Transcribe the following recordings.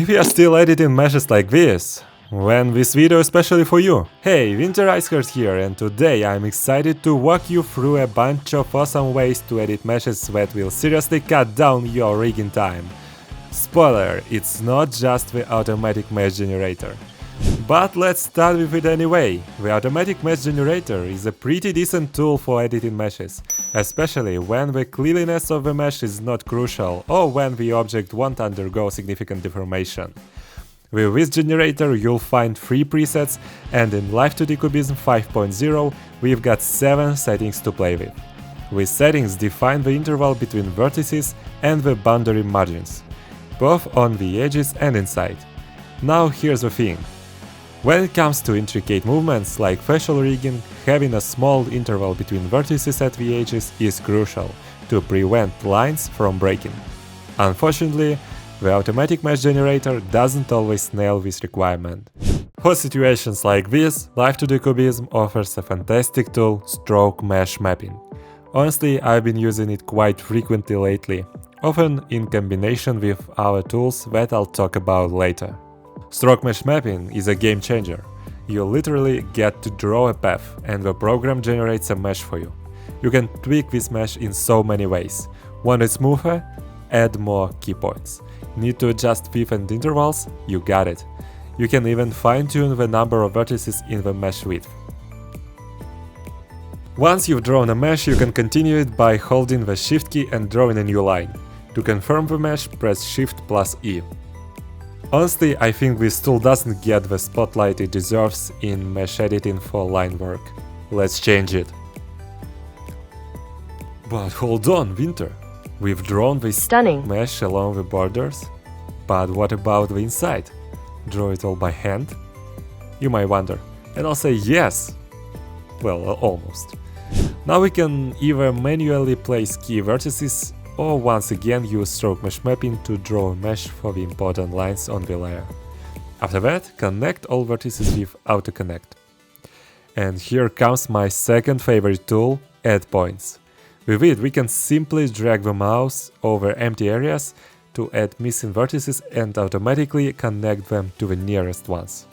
If you are still editing meshes like this, then this video is especially for you. Hey, Winter Iceheart here, and today I'm excited to walk you through a bunch of awesome ways to edit meshes that will seriously cut down your rigging time. Spoiler, it's not just the automatic mesh generator. But let's start with it anyway. The automatic mesh generator is a pretty decent tool for editing meshes, especially when the cleanliness of the mesh is not crucial or when the object won't undergo significant deformation. With this generator you'll find 3 presets, and in Live2D Cubism 5.0 we've got 7 settings to play with. These settings define the interval between vertices and the boundary margins, both on the edges and inside. Now here's the thing. When it comes to intricate movements like facial rigging, having a small interval between vertices at the edges is crucial to prevent lines from breaking. Unfortunately, the automatic mesh generator doesn't always nail this requirement. For situations like this, Live2D Cubism offers a fantastic tool, stroke mesh mapping. Honestly, I've been using it quite frequently lately, often in combination with other tools that I'll talk about later. Stroke mesh mapping is a game changer. You literally get to draw a path and the program generates a mesh for you. You can tweak this mesh in so many ways. Want it smoother? Add more key points. Need to adjust width and intervals? You got it. You can even fine-tune the number of vertices in the mesh width. Once you've drawn a mesh, you can continue it by holding the Shift key and drawing a new line. To confirm the mesh, press Shift plus E. Honestly, I think this tool doesn't get the spotlight it deserves in mesh editing for line work. Let's change it. But hold on, Winter. We've drawn this Stunning mesh along the borders. But what about the inside? Draw it all by hand? You might wonder. And I'll say yes. Well, almost. Now we can either manually place key vertices or once again use stroke mesh mapping to draw a mesh for the important lines on the layer. After that, connect all vertices with AutoConnect. And here comes my second favorite tool, Add Points. With it we can simply drag the mouse over empty areas to add missing vertices and automatically connect them to the nearest ones.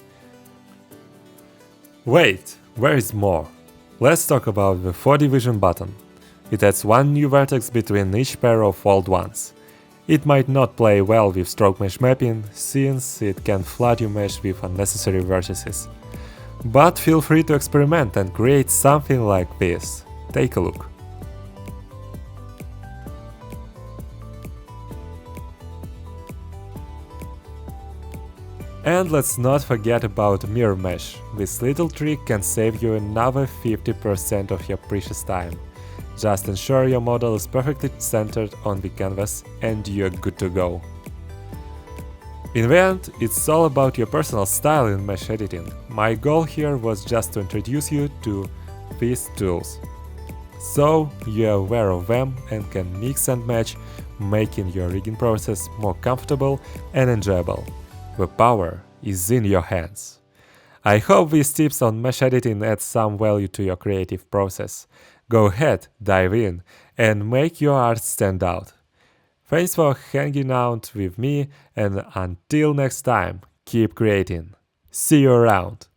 Wait, there is more. Let's talk about the 4Division button. It adds one new vertex between each pair of old ones. It might not play well with stroke mesh mapping, since it can flood your mesh with unnecessary vertices. But feel free to experiment and create something like this. Take a look. And let's not forget about mirror mesh. This little trick can save you another 50% of your precious time. Just ensure your model is perfectly centered on the canvas and you're good to go. In the end, it's all about your personal style in mesh editing. My goal here was just to introduce you to these tools, so you're aware of them and can mix and match, making your rigging process more comfortable and enjoyable. The power is in your hands. I hope these tips on mesh editing add some value to your creative process. Go ahead, dive in, and make your art stand out. Thanks for hanging out with me, and until next time, keep creating. See you around!